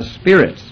spirits.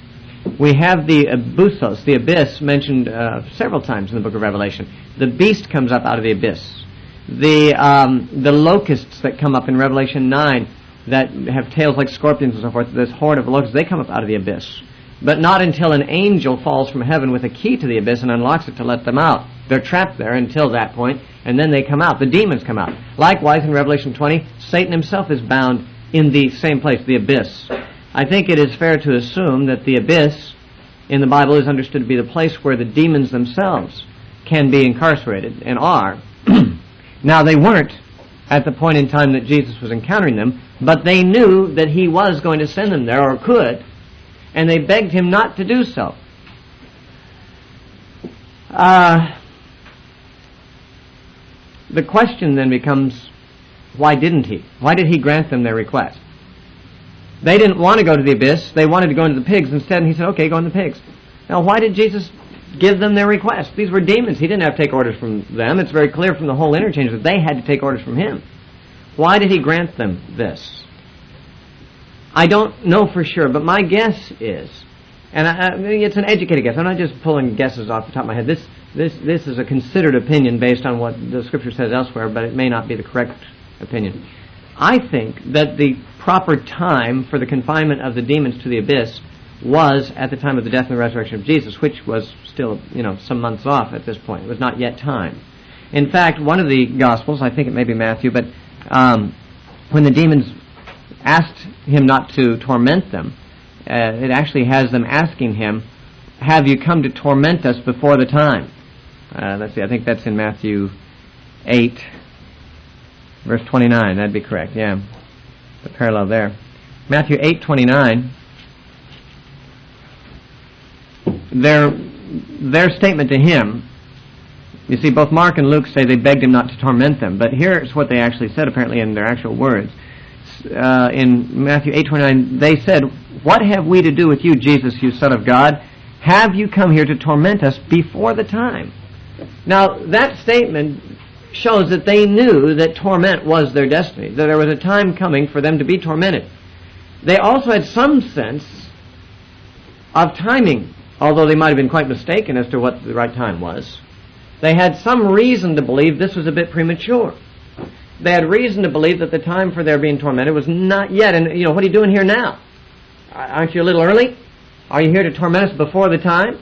We have the abusos, the abyss, mentioned several times in the book of Revelation. The beast comes up out of the abyss. The locusts that come up in Revelation 9 that have tails like scorpions and so forth, this horde of locusts, they come up out of the abyss. But not until an angel falls from heaven with a key to the abyss and unlocks it to let them out. They're trapped there until that point, and then they come out. The demons come out. Likewise, in Revelation 20, Satan himself is bound in the same place, the abyss. I think it is fair to assume that the abyss in the Bible is understood to be the place where the demons themselves can be incarcerated, and are. Now, they weren't at the point in time that Jesus was encountering them, but they knew that he was going to send them there, or could, and they begged him not to do so. The question then becomes, why didn't he? Why did he grant them their request? They didn't want to go to the abyss. They wanted to go into the pigs instead, and he said, okay, go in the pigs. Now, why did Jesus give them their request? These were demons. He didn't have to take orders from them. It's very clear from the whole interchange that they had to take orders from him. Why did he grant them this? I don't know for sure, but my guess is, and it's an educated guess. I'm not just pulling guesses off the top of my head. This is a considered opinion based on what the Scripture says elsewhere, but it may not be the correct opinion. I think that the proper time for the confinement of the demons to the abyss was at the time of the death and the resurrection of Jesus, which was still, some months off at this point. It was not yet time. In fact, one of the Gospels, I think it may be Matthew, but when the demons asked him not to torment them, it actually has them asking him, have you come to torment us before the time? Let's see, I think that's in Matthew 8, verse 29. That'd be correct, yeah. The parallel there. Matthew 8:29. Their statement to him, you see, both Mark and Luke say they begged him not to torment them, but here's what they actually said, apparently in their actual words. In Matthew 8:29, they said, what have we to do with you, Jesus, you Son of God? Have you come here to torment us before the time? Now, that statement shows that they knew that torment was their destiny, that there was a time coming for them to be tormented. They also had some sense of timing, although they might have been quite mistaken as to what the right time was. They had some reason to believe this was a bit premature. They had reason to believe that the time for their being tormented was not yet. And, what are you doing here now? Aren't you a little early? Are you here to torment us before the time?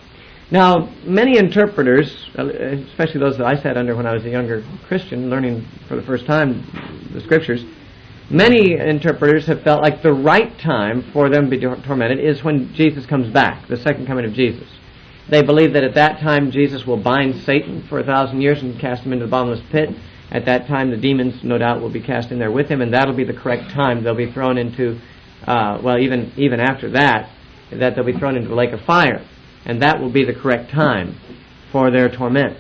Now, many interpreters, especially those that I sat under when I was a younger Christian, learning for the first time the Scriptures, many interpreters have felt like the right time for them to be tormented is when Jesus comes back, the second coming of Jesus. They believe that at that time Jesus will bind Satan for 1,000 years and cast him into the bottomless pit. At that time the demons, no doubt, will be cast in there with him, and that'll be the correct time. They'll be thrown into, even after that they'll be thrown into the lake of fire. And that will be the correct time for their torment.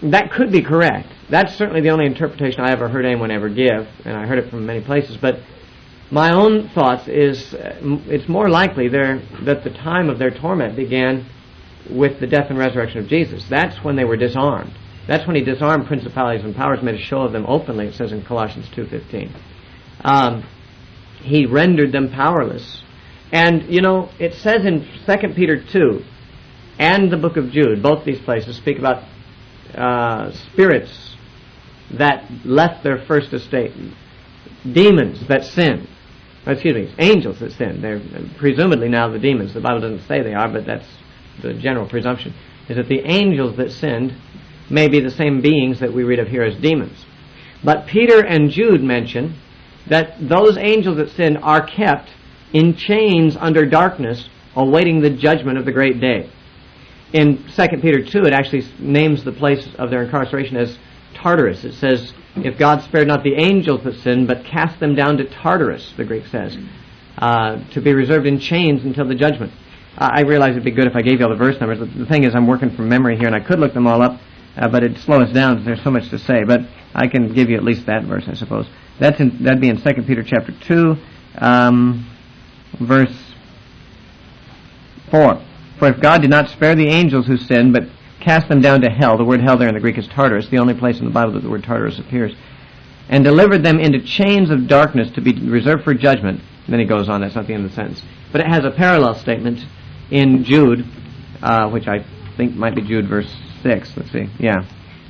That could be correct. That's certainly the only interpretation I ever heard anyone ever give, and I heard it from many places. But my own thoughts is it's more likely that the time of their torment began with the death and resurrection of Jesus. That's when they were disarmed. That's when he disarmed principalities and powers, made a show of them openly, it says in Colossians 2:15. He rendered them powerless. And, it says in 2 Peter 2 and the book of Jude, both these places speak about spirits that left their first estate, demons that sinned, angels that sinned. They're presumably now the demons. The Bible doesn't say they are, but that's the general presumption, is that the angels that sinned may be the same beings that we read of here as demons. But Peter and Jude mention that those angels that sinned are kept in chains under darkness, awaiting the judgment of the great day. In 2 Peter 2, it actually names the place of their incarceration as Tartarus. It says, if God spared not the angels that sinned, but cast them down to Tartarus, the Greek says, to be reserved in chains until the judgment. I realize it'd be good if I gave you all the verse numbers. The thing is, I'm working from memory here, and I could look them all up, but it'd slow us down because there's so much to say. But I can give you at least that verse, I suppose. That'd be in 2 Peter chapter 2, verse 4. For if God did not spare the angels who sinned, but cast them down to hell, the word hell there in the Greek is Tartarus, the only place in the Bible that the word Tartarus appears, and delivered them into chains of darkness to be reserved for judgment, Then he goes on, that's not the end of the sentence. But it has a parallel statement in Jude, which I think might be Jude verse 6. Let's see. Yeah.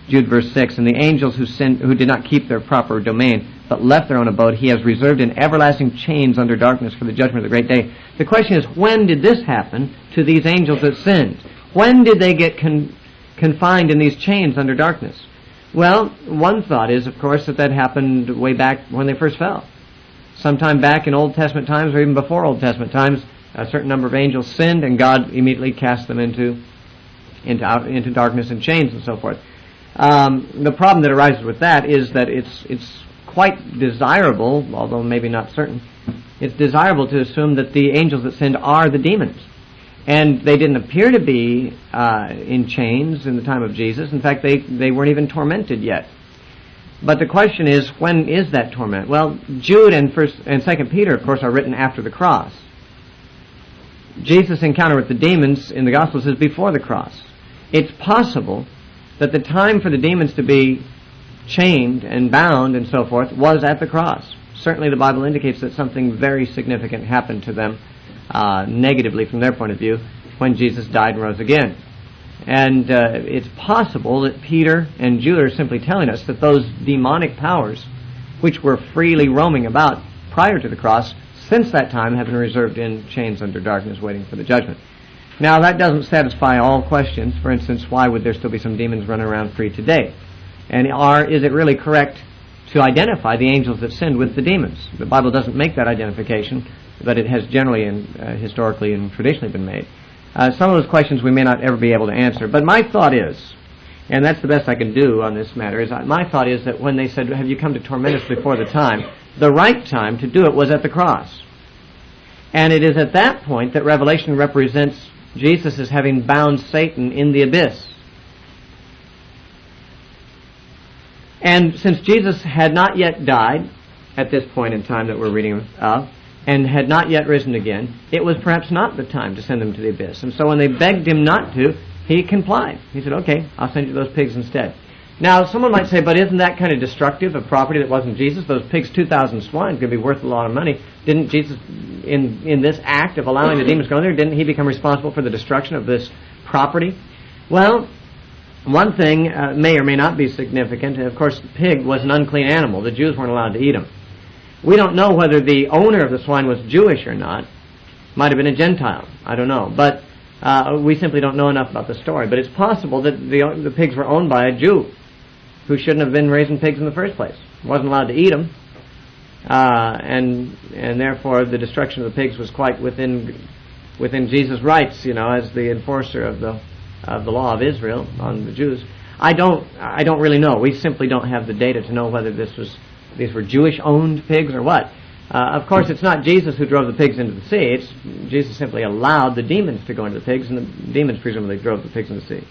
Jude verse 6. And the angels who sinned, who did not keep their proper domain, but left their own abode, he has reserved in everlasting chains under darkness for the judgment of the great day. The question is, when did this happen to these angels that sinned? When did they get confined in these chains under darkness? Well, one thought is, of course, that happened way back when they first fell. Sometime back in Old Testament times, or even before Old Testament times, a certain number of angels sinned, and God immediately cast them into darkness and chains and so forth. The problem that arises with that is that it's quite desirable, although maybe not certain, it's desirable to assume that the angels that sinned are the demons. And they didn't appear to be in chains in the time of Jesus. In fact, they weren't even tormented yet. But the question is, when is that torment? Well, Jude and 1st and 2nd Peter, of course, are written after the cross. Jesus' encounter with the demons in the Gospels is before the cross. It's possible that the time for the demons to be chained and bound and so forth was at the cross. Certainly the Bible indicates that something very significant happened to them, negatively from their point of view, when Jesus died and rose again. And it's possible that Peter and Jude are simply telling us that those demonic powers, which were freely roaming about prior to the cross, since that time have been reserved in chains under darkness waiting for the judgment. Now, that doesn't satisfy all questions. For instance, why would there still be some demons running around free today? And is it really correct to identify the angels that sinned with the demons? The Bible doesn't make that identification, but it has generally and historically and traditionally been made. Some of those questions we may not ever be able to answer. But my thought is, and that's the best I can do on this matter, is my thought is that when they said, have you come to torment us before the time, the right time to do it was at the cross. And it is at that point that Revelation represents Jesus as having bound Satan in the abyss. And since Jesus had not yet died at this point in time that we're reading of, and had not yet risen again, it was perhaps not the time to send them to the abyss. And so when they begged him not to, he complied. He said, okay, I'll send you those pigs instead. Now, someone might say, but isn't that kind of destructive of property that wasn't Jesus? Those pigs, 2,000 swine, could be worth a lot of money. Didn't Jesus, in this act of allowing the demons to go in there, didn't he become responsible for the destruction of this property? Well, one thing may or may not be significant. Of course, the pig was an unclean animal. The Jews weren't allowed to eat them. We don't know whether the owner of the swine was Jewish or not. Might have been a Gentile. I don't know. But we simply don't know enough about the story. But it's possible that the pigs were owned by a Jew who shouldn't have been raising pigs in the first place. Wasn't allowed to eat them. And therefore the destruction of the pigs was quite within Jesus' rights, as the enforcer of the law of Israel on the Jews. I don't really know. We simply don't have the data to know whether these were Jewish-owned pigs or what. Of course, it's not Jesus who drove the pigs into the sea. It's Jesus simply allowed the demons to go into the pigs, and the demons presumably drove the pigs into the sea.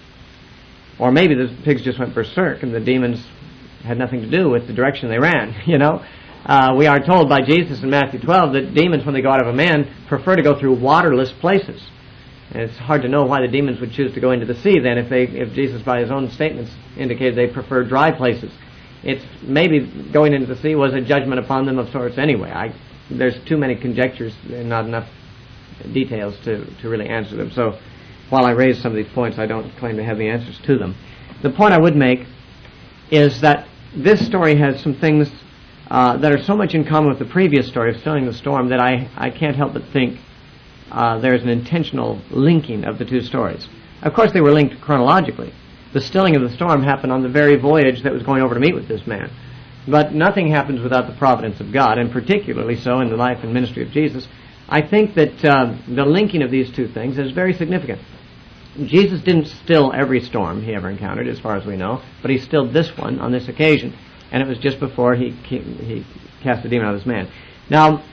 Or maybe the pigs just went berserk, and the demons had nothing to do with the direction they ran, We are told by Jesus in Matthew 12 that demons, when they go out of a man, prefer to go through waterless places. And it's hard to know why the demons would choose to go into the sea then if Jesus, by his own statements, indicated they prefer dry places. It's maybe going into the sea was a judgment upon them of sorts anyway. There's too many conjectures and not enough details to really answer them. So while I raise some of these points, I don't claim to have the answers to them. The point I would make is that this story has some things that are so much in common with the previous story of stilling the storm that I can't help but think there's an intentional linking of the two stories. Of course, they were linked chronologically. The stilling of the storm happened on the very voyage that was going over to meet with this man. But nothing happens without the providence of God, and particularly so in the life and ministry of Jesus. I think that the linking of these two things is very significant. Jesus didn't still every storm he ever encountered, as far as we know, but he stilled this one on this occasion, and it was just before he cast the demon out of this man. Now,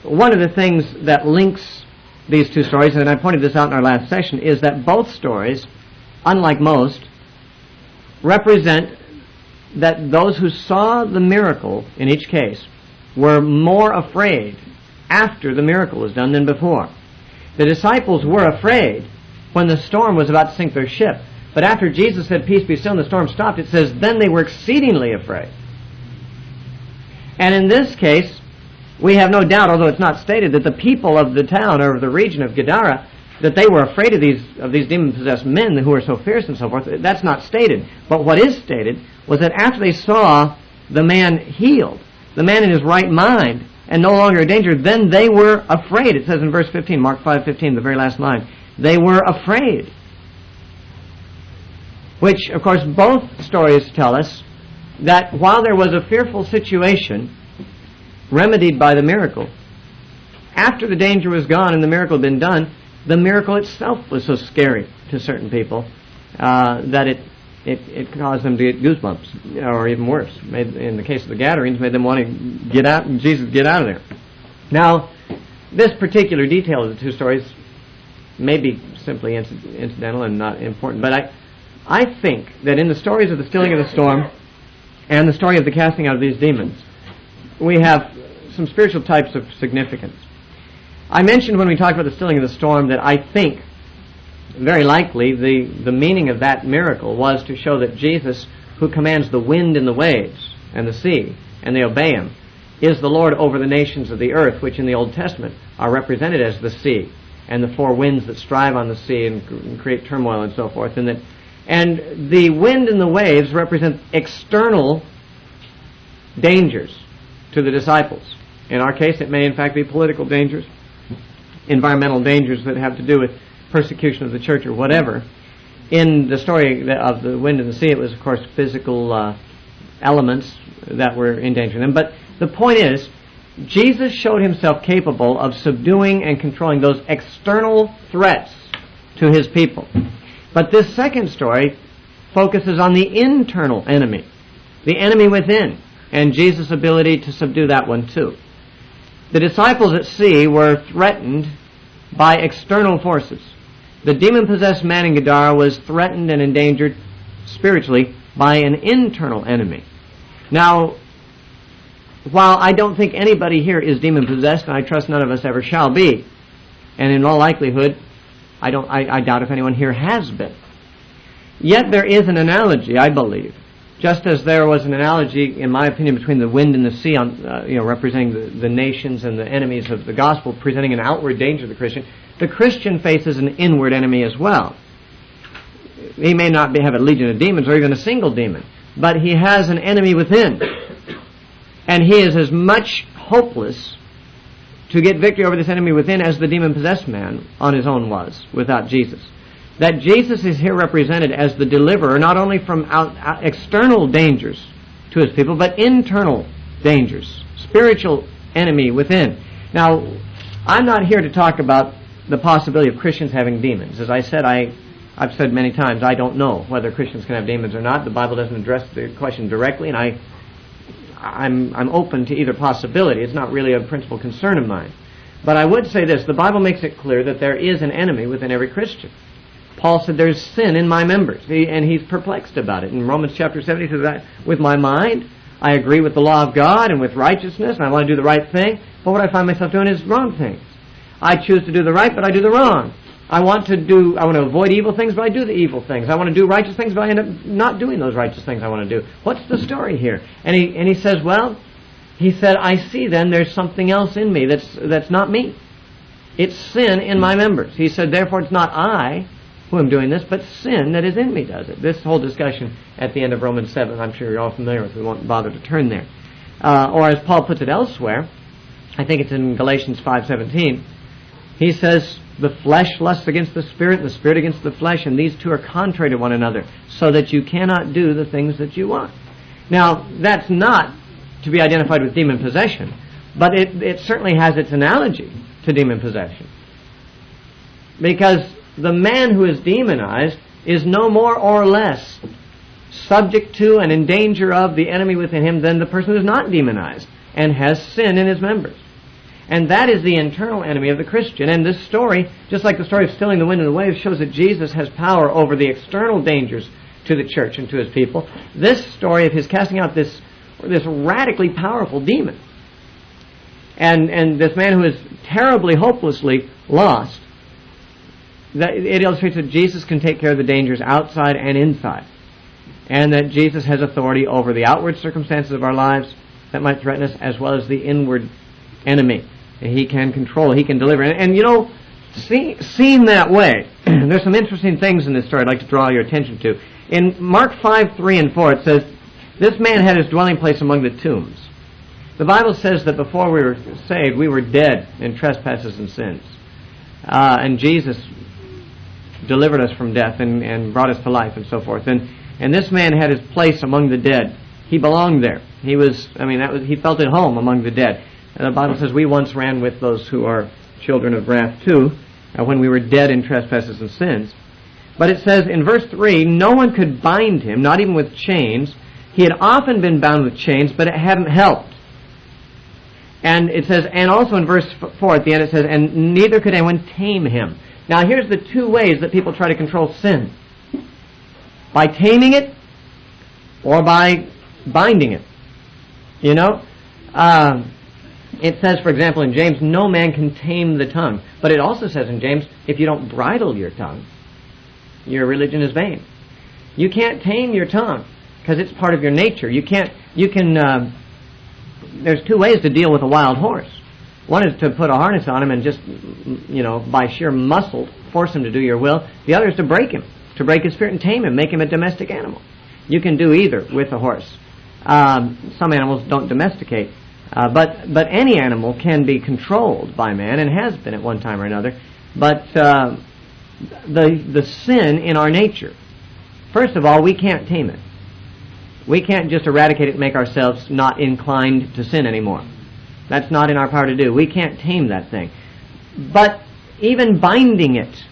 one of the things that links these two stories, and I pointed this out in our last session, is that both stories, unlike most, represent that those who saw the miracle in each case were more afraid after the miracle was done than before. The disciples were afraid when the storm was about to sink their ship. But after Jesus said, "Peace be still," and the storm stopped, it says, then they were exceedingly afraid. And in this case, We have no doubt, although it's not stated, that the people of the town or of the region of Gadara, that they were afraid of these demon-possessed men who were so fierce and so forth. That's not stated. But what is stated was that after they saw the man healed, the man in his right mind, and no longer in danger, then they were afraid. It says in verse 15, Mark 5:15, the very last line, they were afraid. Which, of course, both stories tell us that while there was a fearful situation remedied by the miracle, after the danger was gone and the miracle had been done, the miracle itself was so scary to certain people that it caused them to get goosebumps, or even worse. In the case of the Gadarenes, made them want to get out, Jesus, get out of there. Now, this particular detail of the two stories may be simply incidental and not important, but I think that in the stories of the stilling of the storm and the story of the casting out of these demons, we have some spiritual types of significance. I mentioned when we talked about the stilling of the storm that I think very likely the meaning of that miracle was to show that Jesus, who commands the wind and the waves and the sea, and they obey him, is the Lord over the nations of the earth, which in the Old Testament are represented as the sea and the four winds that strive on the sea and create turmoil and so forth. And the wind and the waves represent external dangers to the disciples. In our case, it may in fact be political dangers, environmental dangers that have to do with persecution of the church or whatever. In the story of the wind and the sea, it was, of course, physical elements that were endangering them. But the point is, Jesus showed himself capable of subduing and controlling those external threats to his people. But this second story focuses on the internal enemy, the enemy within, and Jesus' ability to subdue that one too. The disciples at sea were threatened by external forces. The demon-possessed man in Gadara was threatened and endangered spiritually by an internal enemy. Now, while I don't think anybody here is demon-possessed, and I trust none of us ever shall be, and in all likelihood, I doubt if anyone here has been. Yet there is an analogy, I believe, just as there was an analogy, in my opinion, between the wind and the sea, representing the nations and the enemies of the gospel, presenting an outward danger to the Christian. The Christian faces an inward enemy as well. He may not have a legion of demons or even a single demon, but he has an enemy within. And he is as much hopeless to get victory over this enemy within as the demon-possessed man on his own was without Jesus. That Jesus is here represented as the deliverer, not only from external dangers to his people, but internal dangers, spiritual enemy within. Now, I'm not here to talk about the possibility of Christians having demons. As I said, I've said many times, I don't know whether Christians can have demons or not. The Bible doesn't address the question directly, and I'm open to either possibility. It's not really a principal concern of mine. But I would say this, the Bible makes it clear that there is an enemy within every Christian. Paul said, there's sin in my members, and he's perplexed about it. In Romans chapter 7, he says that with my mind, I agree with the law of God and with righteousness, and I want to do the right thing, but what I find myself doing is wrong things. I choose to do the right, but I do the wrong. I want to avoid evil things, but I do the evil things. I want to do righteous things, but I end up not doing those righteous things I want to do. What's the story here? And he says, he said, I see then there's something else in me that's not me. It's sin in my members. He said, therefore it's not I who am doing this, but sin that is in me does it. This whole discussion at the end of Romans 7, I'm sure you're all familiar with. We won't bother to turn there. Or as Paul puts it elsewhere, I think it's in Galatians 5:17, he says, the flesh lusts against the spirit, and the spirit against the flesh, and these two are contrary to one another, so that you cannot do the things that you want. Now, that's not to be identified with demon possession, but it certainly has its analogy to demon possession. Because the man who is demonized is no more or less subject to and in danger of the enemy within him than the person who is not demonized and has sin in his members. And that is the internal enemy of the Christian. And this story, just like the story of stilling the wind and the waves, shows that Jesus has power over the external dangers to the church and to his people. This story of his casting out this radically powerful demon, and this man who is terribly, hopelessly lost, that it illustrates that Jesus can take care of the dangers outside and inside, and that Jesus has authority over the outward circumstances of our lives that might threaten us, as well as the inward enemy. He can control, he can deliver. And you know, seen that way, there's some interesting things in this story I'd like to draw your attention to. In Mark 5:3 and 4, it says, "This man had his dwelling place among the tombs." The Bible says that before we were saved, we were dead in trespasses and sins. And Jesus delivered us from death and brought us to life and so forth. And this man had his place among the dead. He belonged there. He felt at home among the dead. And the Bible says we once ran with those who are children of wrath too, when we were dead in trespasses and sins. But it says in verse 3, no one could bind him, not even with chains. He had often been bound with chains, but it hadn't helped. And it says, and also in verse 4 at the end it says, and neither could anyone tame him. Now here's the two ways that people try to control sin. By taming it, or by binding it. You know? It says, for example, in James, no man can tame the tongue. But it also says in James, if you don't bridle your tongue, your religion is vain. You can't tame your tongue, because it's part of your nature. There's two ways to deal with a wild horse. One is to put a harness on him and just, by sheer muscle, force him to do your will. The other is to break him, to break his spirit and tame him, make him a domestic animal. You can do either with a horse. Some animals don't domesticate. But any animal can be controlled by man, and has been at one time or another. But the sin in our nature, first of all, we can't tame it. We can't just eradicate it and make ourselves not inclined to sin anymore. That's not in our power to do. We can't tame that thing. But even binding it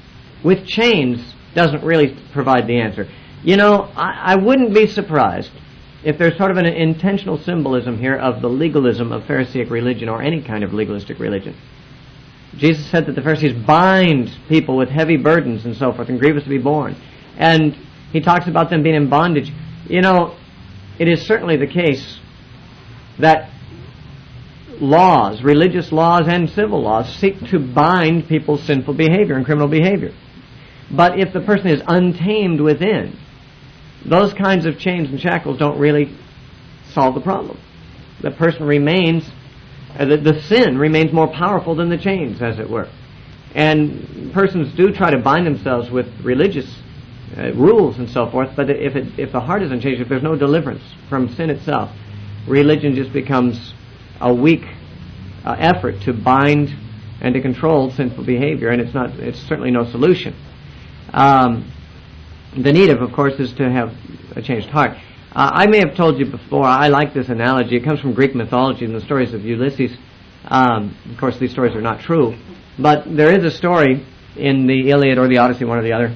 with chains doesn't really provide the answer. I wouldn't be surprised if there's sort of an intentional symbolism here of the legalism of Pharisaic religion, or any kind of legalistic religion. Jesus said that the Pharisees bind people with heavy burdens and so forth, and grievous to be borne. And he talks about them being in bondage. It is certainly the case that laws, religious laws and civil laws, seek to bind people's sinful behavior and criminal behavior. But if the person is untamed within, those kinds of chains and shackles don't really solve the problem. The person remains, the sin remains more powerful than the chains, as it were. And persons do try to bind themselves with religious rules and so forth, but if the heart isn't changed, if there's no deliverance from sin itself, religion just becomes a weak effort to bind and to control sinful behavior, and it's certainly no solution. The need of course, is to have a changed heart. I may have told you before, I like this analogy. It comes from Greek mythology and the stories of Ulysses. Of course, these stories are not true, but there is a story in the Iliad or the Odyssey, one or the other,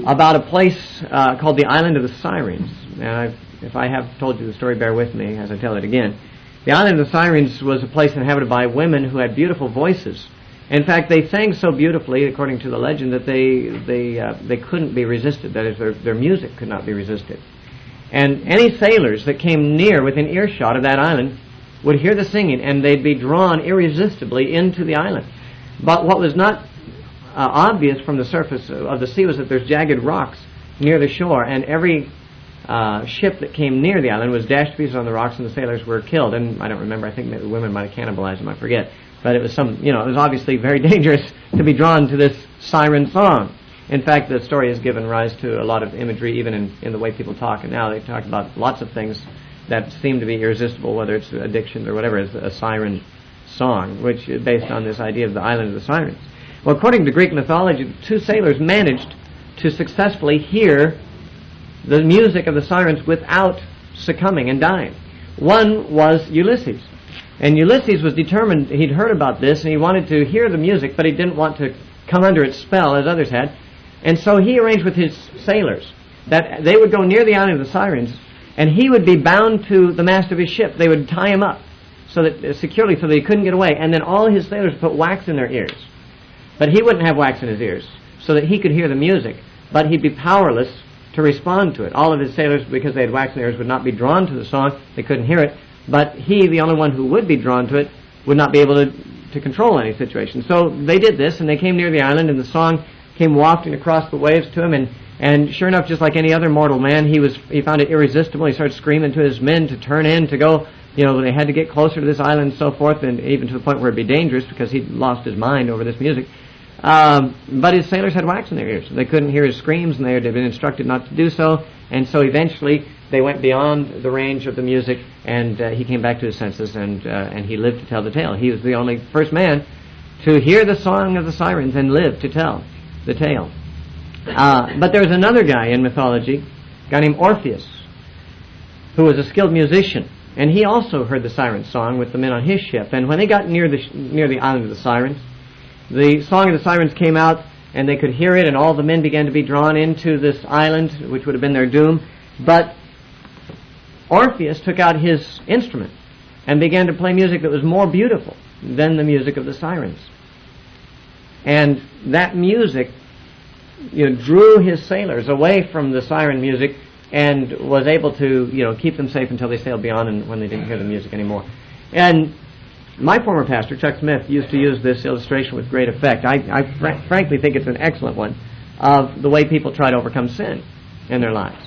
about a place called the Island of the Sirens. And if I have told you the story, bear with me as I tell it again. The Island of the Sirens was a place inhabited by women who had beautiful voices. In fact, they sang so beautifully, according to the legend, that they couldn't be resisted. That is, their music could not be resisted. And any sailors that came near within earshot of that island would hear the singing, and they'd be drawn irresistibly into the island. But what was not obvious from the surface of the sea was that there's jagged rocks near the shore, and every ship that came near the island was dashed to pieces on the rocks, and the sailors were killed. And I don't remember, I think maybe the women might have cannibalized them, I forget. But it was it was obviously very dangerous to be drawn to this siren song. In fact, the story has given rise to a lot of imagery, even in the way people talk. And now they talk about lots of things that seem to be irresistible, whether it's addictions or whatever, as a siren song, which is based on this idea of the Island of the Sirens. Well, according to Greek mythology, two sailors managed to successfully hear the music of the sirens without succumbing and dying. One was Ulysses. And Ulysses was determined, he'd heard about this, and he wanted to hear the music, but he didn't want to come under its spell as others had. And so he arranged with his sailors that they would go near the Island of the Sirens, and he would be bound to the mast of his ship. They would tie him up securely so that he couldn't get away. And then all his sailors would put wax in their ears. But he wouldn't have wax in his ears, so that he could hear the music, but he'd be powerless to respond to it. All of his sailors, because they had wax in their ears, would not be drawn to the song. They couldn't hear it. But he, the only one who would be drawn to it, would not be able to control any situation. So they did this, and they came near the island, and the song came wafting across the waves to him, and sure enough, just like any other mortal man, he found it irresistible. He started screaming to his men to turn in, to go they had to get closer to this island and so forth, and even to the point where it'd be dangerous because he'd lost his mind over this music. But his sailors had wax in their ears. They couldn't hear his screams, and they had been instructed not to do so. And so eventually they went beyond the range of the music, and he came back to his senses, and he lived to tell the tale. He was the only first man to hear the song of the sirens and live to tell the tale. But there was another guy in mythology, a guy named Orpheus, who was a skilled musician, and he also heard the siren song with the men on his ship. And when they got near the island of the sirens, the song of the sirens came out, and they could hear it, and all the men began to be drawn into this island, which would have been their doom. But Orpheus took out his instrument and began to play music that was more beautiful than the music of the sirens. And that music drew his sailors away from the siren music and was able to keep them safe until they sailed beyond and when they didn't hear the music anymore. And my former pastor, Chuck Smith, used to use this illustration with great effect. I frankly think it's an excellent one of the way people try to overcome sin in their lives.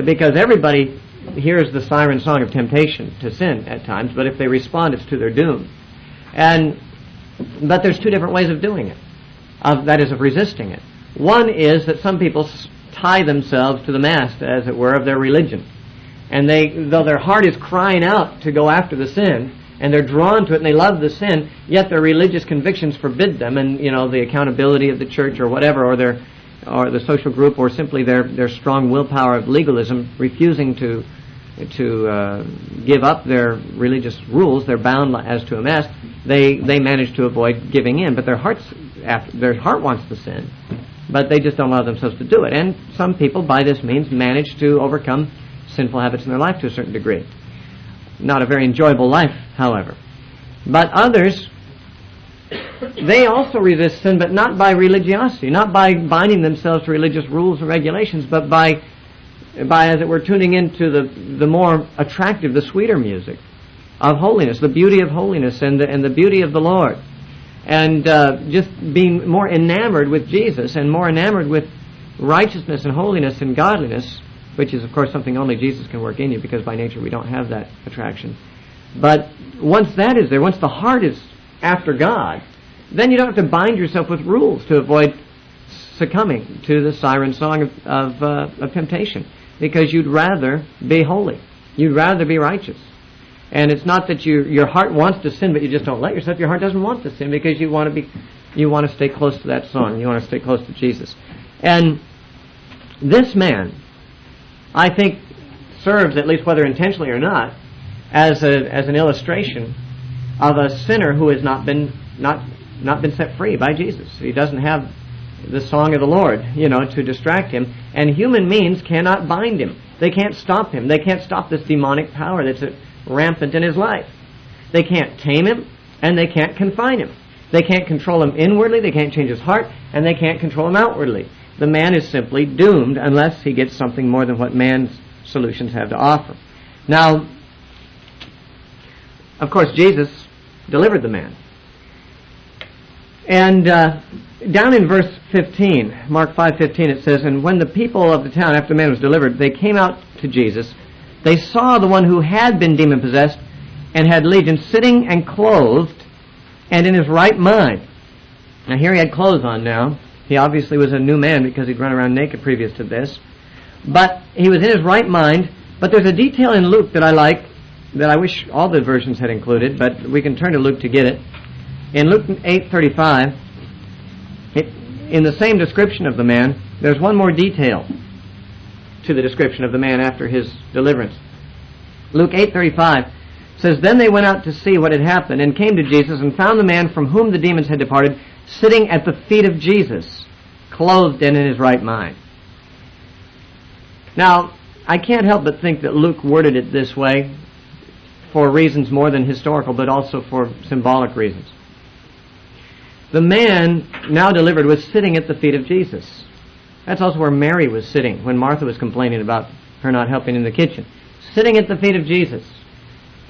Because everybody hears the siren song of temptation to sin at times, but if they respond, it's to their doom. But there's two different ways of doing it, that is, of resisting it. One is that some people tie themselves to the mast, as it were, of their religion. And though their heart is crying out to go after the sin, and they're drawn to it and they love the sin, yet their religious convictions forbid them, and the accountability of the church or whatever, or the social group, or simply their strong willpower of legalism, refusing to give up their religious rules, they're bound as to a mast. They manage to avoid giving in, but their heart wants the sin, but they just don't allow themselves to do it. And some people, by this means, manage to overcome sinful habits in their life to a certain degree. Not a very enjoyable life, however. But others, they also resist sin, but not by religiosity, not by binding themselves to religious rules and regulations, but by as it were, tuning into the more attractive, the sweeter music of holiness, the beauty of holiness and the beauty of the Lord. And just being more enamored with Jesus and more enamored with righteousness and holiness and godliness, which is, of course, something only Jesus can work in you, because by nature we don't have that attraction. But once that is there, once the heart is after God, then you don't have to bind yourself with rules to avoid succumbing to the siren song of temptation, because you'd rather be holy. You'd rather be righteous. And it's not that your heart wants to sin, but you just don't let yourself. Your heart doesn't want to sin because you want to stay close to that song. You want to stay close to Jesus. And this man, I think, serves, at least whether intentionally or not, as an illustration of a sinner who has not been set free by Jesus. He doesn't have the song of the Lord, to distract him, and human means cannot bind him. They can't stop him. They can't stop this demonic power that's rampant in his life. They can't tame him, and they can't confine him. They can't control him inwardly, they can't change his heart, and they can't control him outwardly. The man is simply doomed unless he gets something more than what man's solutions have to offer. Now, of course, Jesus delivered the man. And down in verse 15, Mark 5:15, it says, "And when the people of the town, after the man was delivered, they came out to Jesus, they saw the one who had been demon-possessed and had legion sitting and clothed and in his right mind." Now here he had clothes on now. He obviously was a new man because he'd run around naked previous to this. But he was in his right mind. But there's a detail in Luke that I like, that I wish all the versions had included, but we can turn to Luke to get it. In Luke 8:35, in the same description of the man, there's one more detail to the description of the man after his deliverance. Luke 8:35 says, "Then they went out to see what had happened, and came to Jesus, and found the man from whom the demons had departed, sitting at the feet of Jesus, clothed and in his right mind." Now, I can't help but think that Luke worded it this way for reasons more than historical, but also for symbolic reasons. The man now delivered was sitting at the feet of Jesus. That's also where Mary was sitting when Martha was complaining about her not helping in the kitchen. Sitting at the feet of Jesus.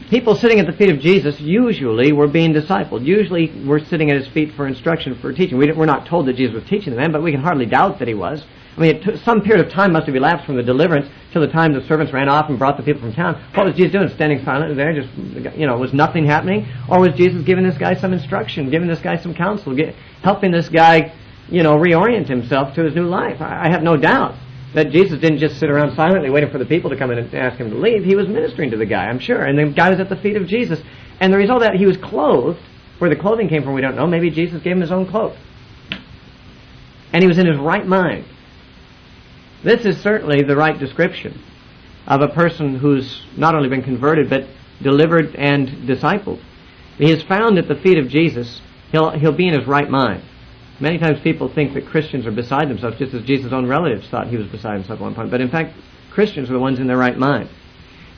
People sitting at the feet of Jesus usually were being discipled. Usually were sitting at his feet for instruction, for teaching. We're not told that Jesus was teaching the man, but we can hardly doubt that he was. I mean, some period of time must have elapsed from the deliverance till the time the servants ran off and brought the people from town. What was Jesus doing? Standing silently there, just, was nothing happening? Or was Jesus giving this guy some instruction, giving this guy some counsel, helping this guy, reorient himself to his new life? I have no doubt that Jesus didn't just sit around silently waiting for the people to come in and ask him to leave. He was ministering to the guy, I'm sure. And the guy was at the feet of Jesus. And the result of that, he was clothed. Where the clothing came from, we don't know. Maybe Jesus gave him his own clothes. And he was in his right mind. This is certainly the right description of a person who's not only been converted, but delivered and discipled. He is found at the feet of Jesus. He'll be in his right mind. Many times people think that Christians are beside themselves, just as Jesus' own relatives thought he was beside himself at one point. But in fact, Christians are the ones in their right mind.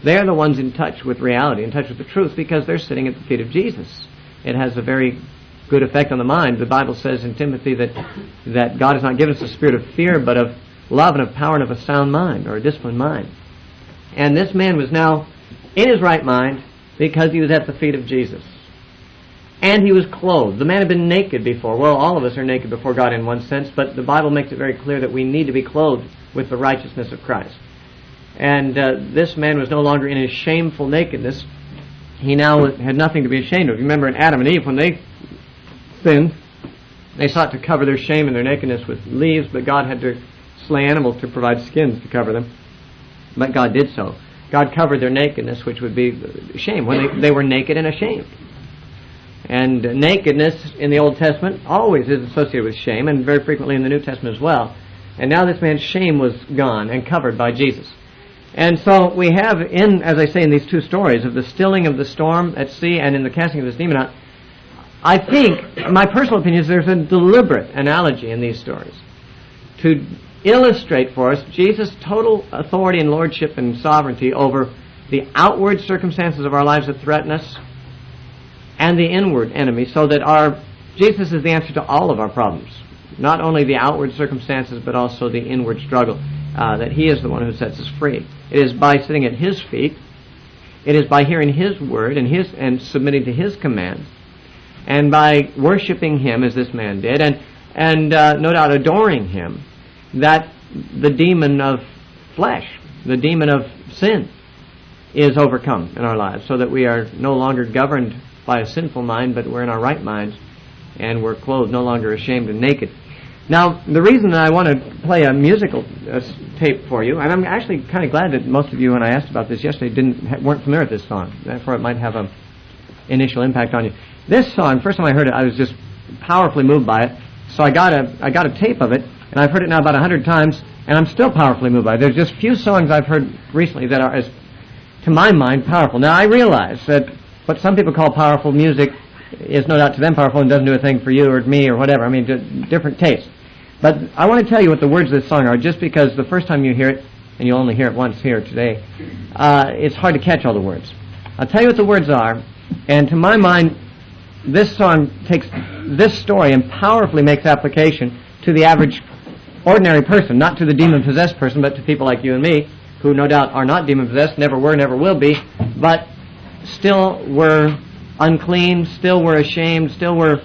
They're the ones in touch with reality, in touch with the truth, because they're sitting at the feet of Jesus. It has a very good effect on the mind. The Bible says in Timothy that God has not given us a spirit of fear, but of love and of power and of a sound mind, or a disciplined mind. And this man was now in his right mind because he was at the feet of Jesus. And he was clothed. The man had been naked before. Well, all of us are naked before God in one sense, but the Bible makes it very clear that we need to be clothed with the righteousness of Christ. And this man was no longer in his shameful nakedness. He now had nothing to be ashamed of. You remember in Adam and Eve, when they sinned, they sought to cover their shame and their nakedness with leaves, but God had to slay animals to provide skins to cover them. But God did so. God covered their nakedness, which would be shame, when they were naked and ashamed. And nakedness in the Old Testament always is associated with shame, and very frequently in the New Testament as well. And now this man's shame was gone and covered by Jesus. And so we have, as I say, in these two stories, of the stilling of the storm at sea and in the casting of this demon out, I think, my personal opinion is there's a deliberate analogy in these stories to illustrate for us Jesus' total authority and lordship and sovereignty over the outward circumstances of our lives that threaten us and the inward enemy, so that Jesus is the answer to all of our problems. Not only the outward circumstances, but also the inward struggle. That He is the one who sets us free. It is by sitting at His feet. It is by hearing His word and submitting to His commands, and by worshiping Him as this man did, and no doubt adoring Him, that the demon of flesh, the demon of sin, is overcome in our lives, so that we are no longer governed by a sinful mind, but we're in our right minds, and we're clothed, no longer ashamed and naked. Now, the reason that I want to play a musical tape for you, and I'm actually kind of glad that most of you, when I asked about this yesterday, weren't familiar with this song. Therefore, it might have an initial impact on you. This song, first time I heard it, I was just powerfully moved by it. So I got a tape of it, and I've heard it now about 100 times, and I'm still powerfully moved by it. There's just few songs I've heard recently that are, as to my mind, powerful. Now, I realize that what some people call powerful music is no doubt to them powerful and doesn't do a thing for you or me or whatever. I mean, different tastes. But I want to tell you what the words of this song are, just because the first time you hear it, and you'll only hear it once here today, it's hard to catch all the words. I'll tell you what the words are, and to my mind, this song takes this story and powerfully makes application to the average ordinary person, not to the demon-possessed person, but to people like you and me, who no doubt are not demon-possessed, never were, never will be, but still were unclean, still were ashamed, still were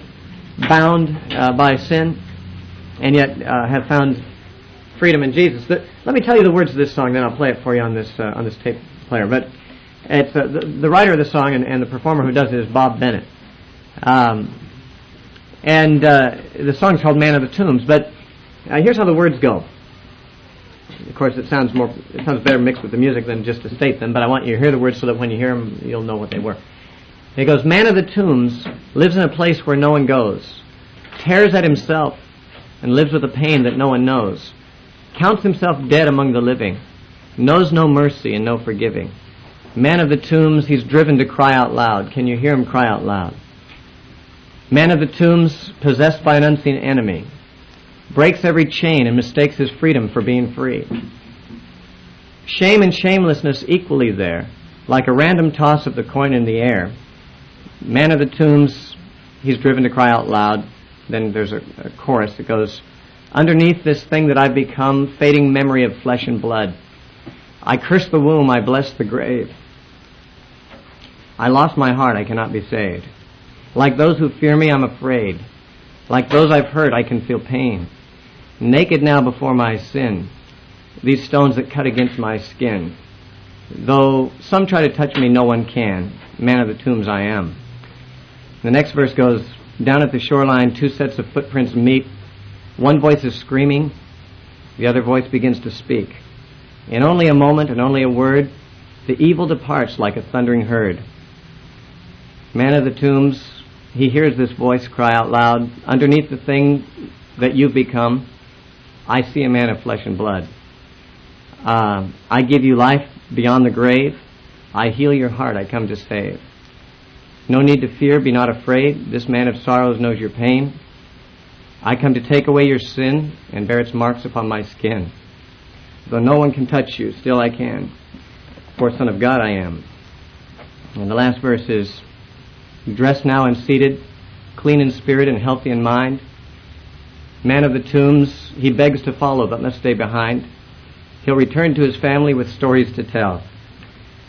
bound by sin, and yet have found freedom in Jesus. Let me tell you the words of this song, then I'll play it for you on this tape player. But it's the writer of the song and the performer who does it is Bob Bennett. And the song's called Man of the Tombs. But here's how the words go. Of course, it sounds better mixed with the music than just to state them, but I want you to hear the words so that when you hear them, you'll know what they were. It goes, Man of the tombs lives in a place where no one goes, tears at himself, and lives with a pain that no one knows, counts himself dead among the living, knows no mercy and no forgiving. Man of the tombs, he's driven to cry out loud. Can you hear him cry out loud? Man of the tombs, possessed by an unseen enemy, breaks every chain and mistakes his freedom for being free. Shame and shamelessness equally there, like a random toss of the coin in the air. Man of the tombs, he's driven to cry out loud. Then there's a chorus that goes, Underneath this thing that I've become, fading memory of flesh and blood, I curse the womb, I bless the grave. I lost my heart, I cannot be saved. Like those who fear me, I'm afraid. Like those I've hurt, I can feel pain. naked now before my sin, these stones that cut against my skin. Though some try to touch me, no one can. Man of the tombs I am. The next verse goes, down at the shoreline, two sets of footprints meet. One voice is screaming, the other voice begins to speak. In only a moment and only a word, the evil departs like a thundering herd. Man of the tombs, he hears this voice cry out loud, underneath the thing that you've become, I see a man of flesh and blood. I give you life beyond the grave. I heal your heart, I come to save. No need to fear, be not afraid. This man of sorrows knows your pain. I come to take away your sin and bear its marks upon my skin. Though no one can touch you, still I can. For Son of God I am. And the last verse is, dressed now and seated, clean in spirit and healthy in mind. Man of the tombs, he begs to follow but must stay behind. He'll return to his family with stories to tell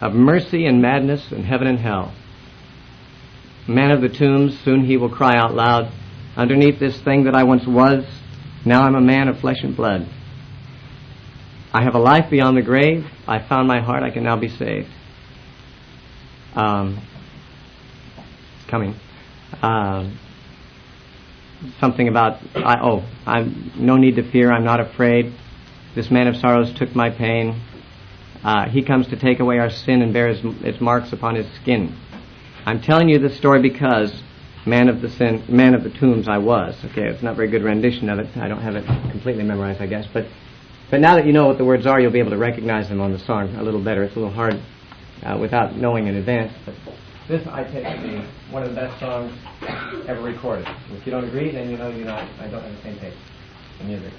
of mercy and madness and heaven and hell. Man of the tombs, soon he will cry out loud, underneath this thing that I once was, now I'm a man of flesh and blood. I have a life beyond the grave. I found my heart. I can now be saved. It's coming. Something about, I'm no need to fear. I'm not afraid. This man of sorrows took my pain. He comes to take away our sin and bear its marks upon his skin. I'm telling you this story because man of the tombs I was. Okay, it's not a very good rendition of it. I don't have it completely memorized, I guess. But now that you know what the words are, you'll be able to recognize them on the song a little better. It's a little hard without knowing in advance. But this, I take to be one of the best songs ever recorded. If you don't agree, then you know I don't have the same taste in music.